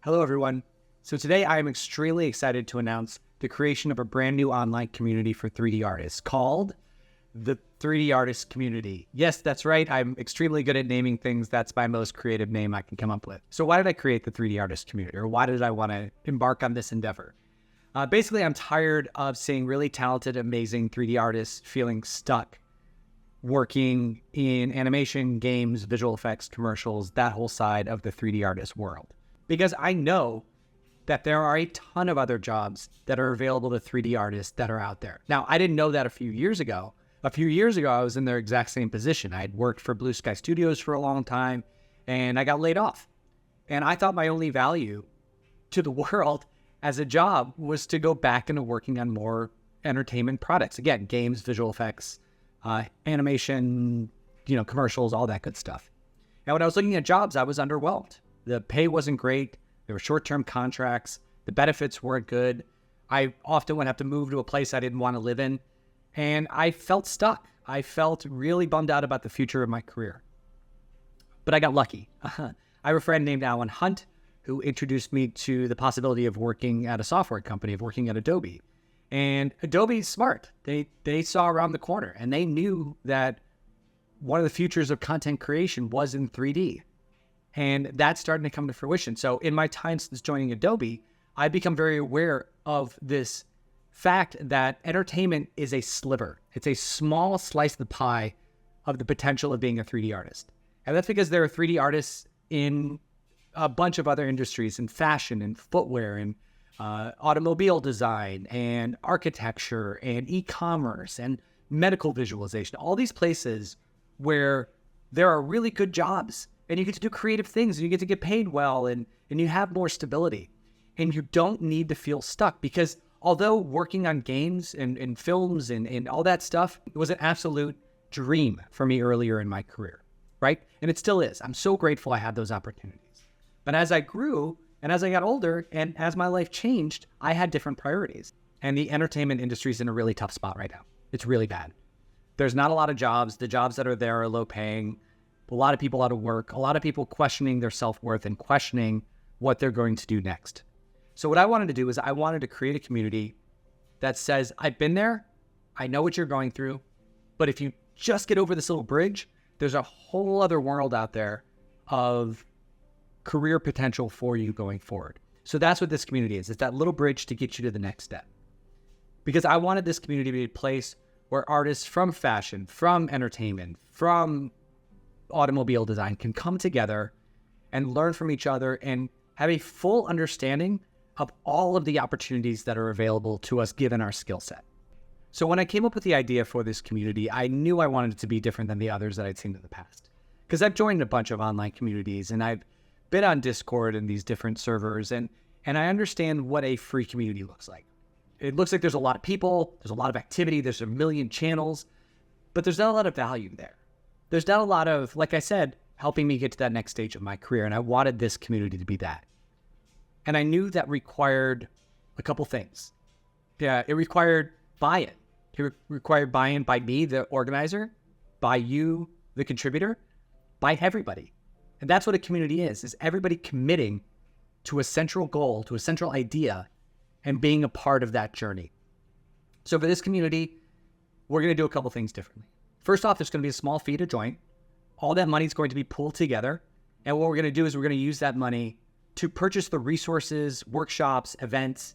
Hello, everyone. So today I am extremely excited to announce the creation of a brand new online community for 3D artists called the 3D Artist Community. Yes, that's right. I'm extremely good at naming things. That's my most creative name I can come up with. So why did I create the 3D Artist Community, or why did I want to embark on this endeavor? Basically, I'm tired of seeing really talented, amazing 3D artists feeling stuck working in animation, games, visual effects, commercials, that whole side of the 3D artist world. Because I know that there are a ton of other jobs that are available to 3D artists that are out there. Now, I didn't know that a few years ago. A few years ago, I was in their exact same position. I had worked for Blue Sky Studios for a long time, and I got laid off. And I thought my only value to the world as a job was to go back into working on more entertainment products. Again, games, visual effects, animation, commercials, all that good stuff. And when I was looking at jobs, I was underwhelmed. The pay wasn't great. There were short-term contracts. The benefits weren't good. I often would have to move to a place I didn't want to live in. And I felt stuck. I felt really bummed out about the future of my career. But I got lucky. I have a friend named Alan Hunt who introduced me to the possibility of working at a software company, of working at Adobe. And Adobe's smart. They saw around the corner, and they knew that one of the futures of content creation was in 3D. And that's starting to come to fruition. So in my time since joining Adobe, I've become very aware of this fact that entertainment is a sliver. It's a small slice of the pie of the potential of being a 3D artist. And that's because there are 3D artists in a bunch of other industries, in fashion and footwear and automobile design and architecture and e-commerce and medical visualization, all these places where there are really good jobs. And you get to do creative things, and you get to get paid well, and you have more stability. And you don't need to feel stuck, because although working on games and films and all that stuff, it was an absolute dream for me earlier in my career, right? And it still is. I'm so grateful I had those opportunities. But as I grew, and as I got older, and as my life changed, I had different priorities. And the entertainment industry is in a really tough spot right now. It's really bad. There's not a lot of jobs. The jobs that are there are low paying. A lot of people out of work, a lot of people questioning their self-worth and questioning what they're going to do next. So what I wanted to do is I wanted to create a community that says, I've been there, I know what you're going through, but if you just get over this little bridge, there's a whole other world out there of career potential for you going forward. So that's what this community is. It's that little bridge to get you to the next step. Because I wanted this community to be a place where artists from fashion, from entertainment, from automobile design can come together and learn from each other and have a full understanding of all of the opportunities that are available to us given our skill set. So when I came up with the idea for this community, I knew I wanted it to be different than the others that I'd seen in the past. Because I've joined a bunch of online communities, and I've been on Discord and these different servers, and I understand what a free community looks like. It looks like there's a lot of people, there's a lot of activity, there's a million channels, but there's not a lot of value there. There's not a lot of, like I said, helping me get to that next stage of my career. And I wanted this community to be that. And I knew that required a couple things. Yeah, it required buy-in. It required buy-in by me, the organizer, by you, the contributor, by everybody. And that's what a community is everybody committing to a central goal, to a central idea, and being a part of that journey. So for this community, we're going to do a couple things differently. First off, there's going to be a small fee to join. All that money is going to be pooled together. And what we're going to do is we're going to use that money to purchase the resources, workshops, events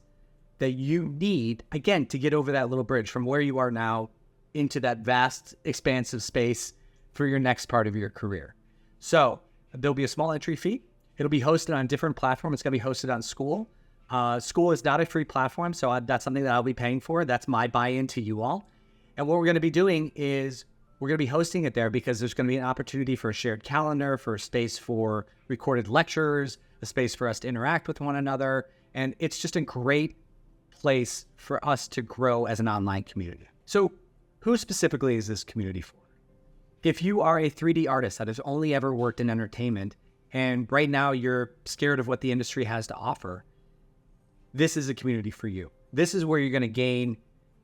that you need, again, to get over that little bridge from where you are now into that vast, expansive space for your next part of your career. So there'll be a small entry fee. It'll be hosted on different platforms. It's going to be hosted on School. School is not a free platform, so that's something that I'll be paying for. That's my buy-in to you all. And what we're going to be doing is we're going to be hosting it there because there's going to be an opportunity for a shared calendar, for a space for recorded lectures, a space for us to interact with one another. And it's just a great place for us to grow as an online community. So who specifically is this community for? If you are a 3D artist that has only ever worked in entertainment, and right now you're scared of what the industry has to offer, this is a community for you. This is where you're going to gain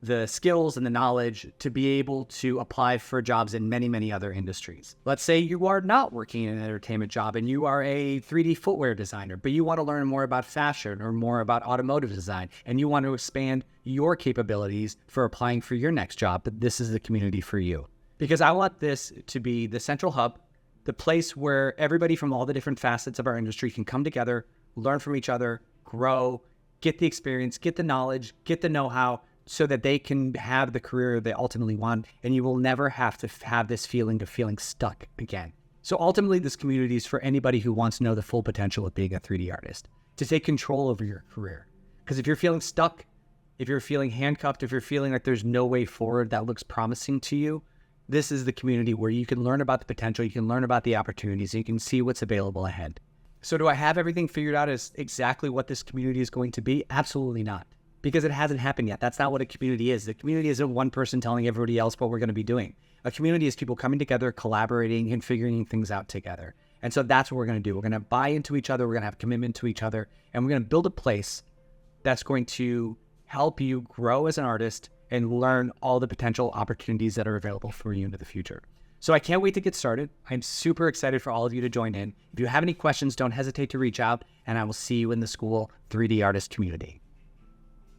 the skills and the knowledge to be able to apply for jobs in many, many other industries. Let's say you are not working in an entertainment job and you are a 3D footwear designer, but you want to learn more about fashion or more about automotive design, and you want to expand your capabilities for applying for your next job, but this is the community for you. Because I want this to be the central hub, the place where everybody from all the different facets of our industry can come together, learn from each other, grow, get the experience, get the knowledge, get the know-how, so that they can have the career they ultimately want, and you will never have to have this feeling of feeling stuck again. So ultimately, this community is for anybody who wants to know the full potential of being a 3D artist, to take control over your career. Because if you're feeling stuck, if you're feeling handcuffed, if you're feeling like there's no way forward that looks promising to you, this is the community where you can learn about the potential, you can learn about the opportunities, and you can see what's available ahead. So do I have everything figured out as exactly what this community is going to be? Absolutely not. Because it hasn't happened yet. That's not what a community is. The community isn't one person telling everybody else what we're going to be doing. A community is people coming together, collaborating, and figuring things out together. And so that's what we're going to do. We're going to buy into each other. We're going to have commitment to each other. And we're going to build a place that's going to help you grow as an artist and learn all the potential opportunities that are available for you into the future. So I can't wait to get started. I'm super excited for all of you to join in. If you have any questions, don't hesitate to reach out, and I will see you in the school 3D artist community.